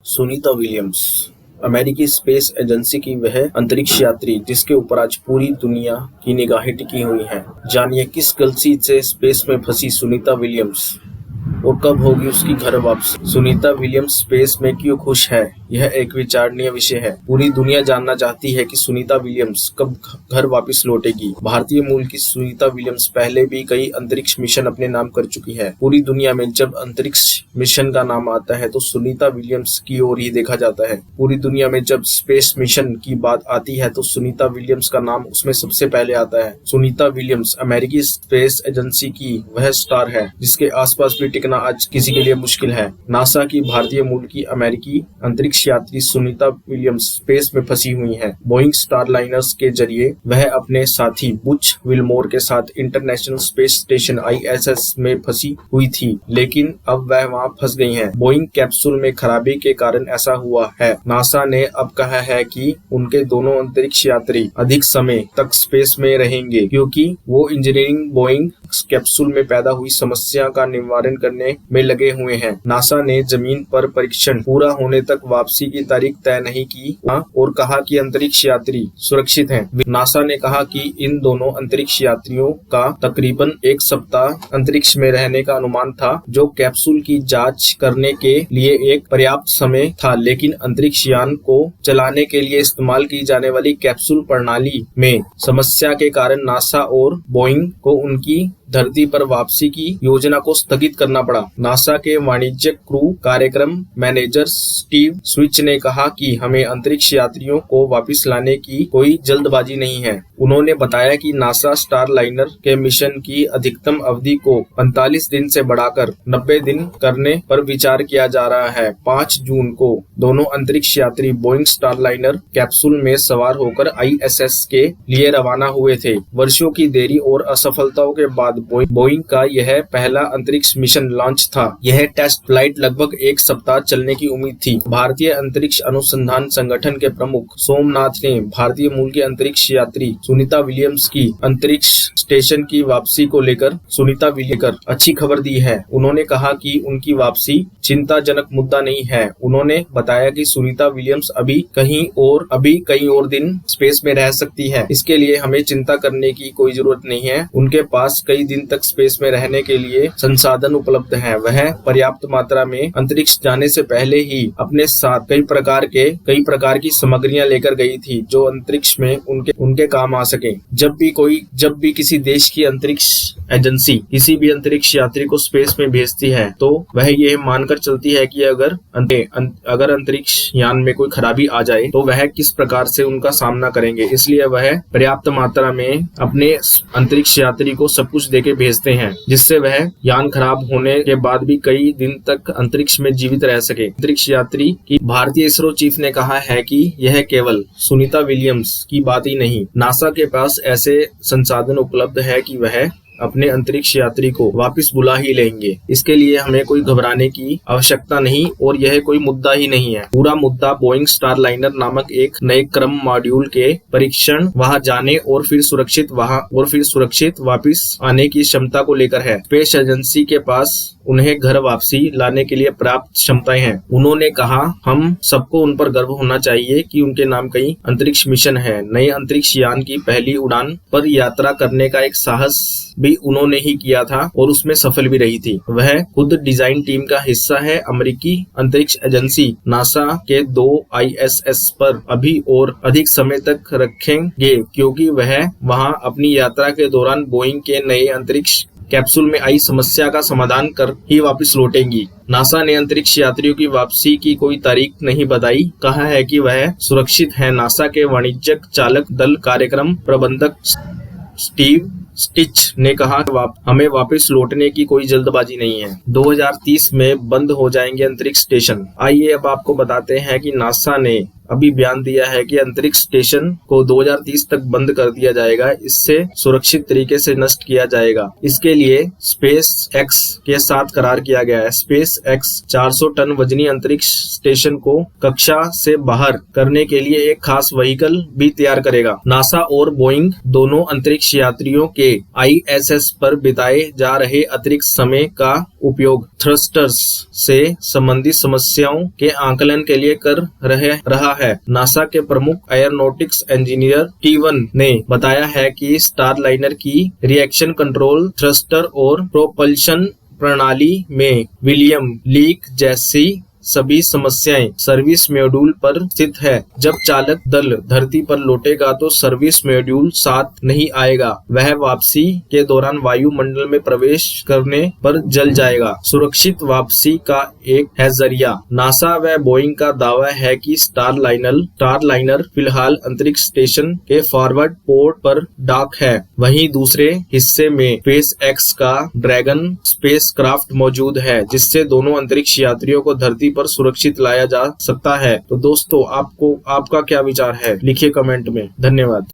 Sunita Williams अमेरिकी space agency की वह अंतरिक्ष यात्री जिसके ऊपर आज पूरी दुनिया की निगाहें टिकी हुई हैं। जानिए किस गलती से स्पेस में फंसी सुनीता विलियम्स और कब होगी उसकी घर वापसी। सुनीता विलियम्स स्पेस में क्यों खुश है, यह एक विचारणीय विषय है। पूरी दुनिया जानना चाहती है कि सुनीता विलियम्स कब घर वापस लौटेगी। भारतीय मूल की सुनीता विलियम्स पहले भी कई अंतरिक्ष मिशन अपने नाम कर चुकी है। पूरी दुनिया में जब अंतरिक्ष मिशन का नाम आता है तो सुनीता विलियम्स की ओर ही देखा जाता है। पूरी दुनिया में जब स्पेस मिशन की बात आती है तो सुनीता विलियम्स का नाम उसमें सबसे पहले आता है। सुनीता विलियम्स अमेरिकी स्पेस एजेंसी की वह स्टार है जिसके आसपास भी टिकना आज किसी के लिए मुश्किल है। नासा की भारतीय मूल की अमेरिकी अंतरिक्ष यात्री सुनीता विलियम्स स्पेस में फंसी हुई हैं। बोइंग स्टारलाइनर्स के जरिए वह अपने साथी बुच विलमोर के साथ इंटरनेशनल स्पेस स्टेशन ISS में फंसी हुई थी, लेकिन अब वह वहां फंस गई हैं। बोइंग कैप्सूल में खराबी के कारण ऐसा हुआ है। नासा ने अब कहा है कि उनके दोनों अंतरिक्ष यात्री अधिक समय तक स्पेस में रहेंगे क्योंकि वो इंजीनियरिंग बोइंग कैप्सूल में पैदा हुई समस्या का निवारण करने में लगे हुए हैं। नासा ने जमीन पर परीक्षण पूरा होने तक वापसी की तारीख तय नहीं की और कहा कि अंतरिक्ष यात्री सुरक्षित हैं। नासा ने कहा कि इन दोनों अंतरिक्ष यात्रियों का तकरीबन एक सप्ताह अंतरिक्ष में रहने का अनुमान था, जो कैप्सूल की जांच करने के लिए एक पर्याप्त समय था, लेकिन अंतरिक्ष यान को चलाने के लिए इस्तेमाल की जाने वाली कैप्सूल प्रणाली में समस्या के कारण नासा और बोइंग को उनकी धरती पर वापसी की योजना को स्थगित करना पड़ा। नासा के वाणिज्यिक क्रू कार्यक्रम मैनेजर स्टीव स्विच ने कहा कि हमें अंतरिक्ष यात्रियों को वापस लाने की कोई जल्दबाजी नहीं है। उन्होंने बताया कि नासा स्टारलाइनर के मिशन की अधिकतम अवधि को 45 दिन से बढ़ाकर 90 दिन करने पर विचार किया जा रहा है। 5 जून को दोनों अंतरिक्ष यात्री बोइंग स्टारलाइनर कैप्सूल में सवार होकर ISS के लिए रवाना हुए थे। वर्षों की देरी और असफलताओं के बाद बोइंग का यह पहला अंतरिक्ष मिशन लॉन्च था। यह टेस्ट फ्लाइट लगभग एक सप्ताह चलने की उम्मीद थी। भारतीय अंतरिक्ष अनुसंधान संगठन के प्रमुख सोमनाथ ने भारतीय मूल की अंतरिक्ष यात्री सुनीता विलियम्स की अंतरिक्ष स्टेशन की वापसी को लेकर अच्छी खबर दी है। उन्होंने कहा कि उनकी वापसी चिंताजनक मुद्दा नहीं है। उन्होंने बताया कि सुनीता विलियम्स अभी कई और दिन स्पेस में रह सकती है। इसके लिए हमें चिंता करने की कोई जरूरत नहीं है। उनके पास कई दिन तक स्पेस में रहने के लिए संसाधन उपलब्ध हैं। वह पर्याप्त मात्रा में अंतरिक्ष जाने से पहले ही अपने साथ कई प्रकार की सामग्रियां लेकर गई थी जो अंतरिक्ष में उनके काम आ सके। जब भी किसी देश की अंतरिक्ष एजेंसी किसी भी अंतरिक्ष यात्री को स्पेस में भेजती है तो वह यह मानकर चलती है कि अगर अंतरिक्ष यान में कोई खराबी आ जाए तो वह किस प्रकार से उनका सामना करेंगे। इसलिए वह पर्याप्त मात्रा में अपने अंतरिक्ष यात्री को सब कुछ देके भेजते हैं, जिससे वह यान खराब होने के बाद भी कई दिन तक अंतरिक्ष में जीवित रह सके। अंतरिक्ष यात्री की भारतीय इसरो चीफ ने कहा है कि यह केवल सुनीता विलियम्स की बात ही नहीं, नासा के पास ऐसे संसाधन उपलब्ध है कि वह अपने अंतरिक्ष यात्री को वापस बुला ही लेंगे। इसके लिए हमें कोई घबराने की आवश्यकता नहीं और यह कोई मुद्दा ही नहीं है। पूरा मुद्दा बोइंग स्टारलाइनर नामक एक नए क्रम मॉड्यूल के परीक्षण, वहां जाने और फिर सुरक्षित वापस आने की क्षमता को लेकर है। स्पेस एजेंसी के पास उन्हें घर वापसी लाने के लिए पर्याप्त क्षमताएं हैं। उन्होंने कहा, हम सबको उन पर गर्व होना चाहिए कि उनके नाम कई अंतरिक्ष मिशन है। नए अंतरिक्ष यान की पहली उड़ान पर यात्रा करने का एक साहस भी उन्होंने ही किया था और उसमें सफल भी रही थी। वह खुद डिजाइन टीम का हिस्सा है। अमेरिकी अंतरिक्ष एजेंसी नासा के 2 ISS पर अभी और अधिक समय तक रखेंगे क्योंकि वह वहां अपनी यात्रा के दौरान बोइंग के नए अंतरिक्ष कैप्सूल में आई समस्या का समाधान कर ही वापस लौटेंगी। नासा ने अंतरिक्ष यात्रियों की वापसी की कोई तारीख नहीं बताई, कहा है कि वह सुरक्षित है। नासा के वाणिज्यिक चालक दल कार्यक्रम प्रबंधक स्टीव स्टिच ने कहा, हमें वापस लौटने की कोई जल्दबाजी नहीं है। 2030 में बंद हो जाएंगे अंतरिक्ष स्टेशन। आइए अब आपको बताते हैं कि नासा ने अभी बयान दिया है कि अंतरिक्ष स्टेशन को 2030 तक बंद कर दिया जाएगा, इससे सुरक्षित तरीके से नष्ट किया जाएगा। इसके लिए स्पेस एक्स के साथ करार किया गया है। स्पेस एक्स 400 टन वजनी अंतरिक्ष स्टेशन को कक्षा से बाहर करने के लिए एक खास व्हीकल भी तैयार करेगा। नासा और बोइंग दोनों अंतरिक्ष यात्रियों के ISS पर बिताए जा रहे अतिरिक्त समय का उपयोग थ्रस्टर्स से संबंधित समस्याओं के आकलन के लिए कर रहा है। नासा के प्रमुख एयरोनॉटिक्स इंजीनियर T1 ने बताया है कि स्टारलाइनर की रिएक्शन कंट्रोल थ्रस्टर और प्रोपल्शन प्रणाली में विलियम लीक जैसी सभी समस्याएं सर्विस मॉड्यूल पर स्थित है। जब चालक दल धरती पर लौटेगा तो सर्विस मॉड्यूल साथ नहीं आएगा। वह वापसी के दौरान वायुमंडल में प्रवेश करने पर जल जाएगा। सुरक्षित वापसी का एक है जरिया। नासा व बोइंग का दावा है कि स्टारलाइनर फिलहाल अंतरिक्ष स्टेशन के फॉरवर्ड पोर्ट पर डॉक है। वहीं दूसरे हिस्से में स्पेस एक्स का ड्रैगन स्पेसक्राफ्ट मौजूद है, जिससे दोनों अंतरिक्ष यात्रियों को धरती पर सुरक्षित लाया जा सकता है। तो दोस्तों, आपका क्या विचार है, लिखिए कमेंट में। धन्यवाद।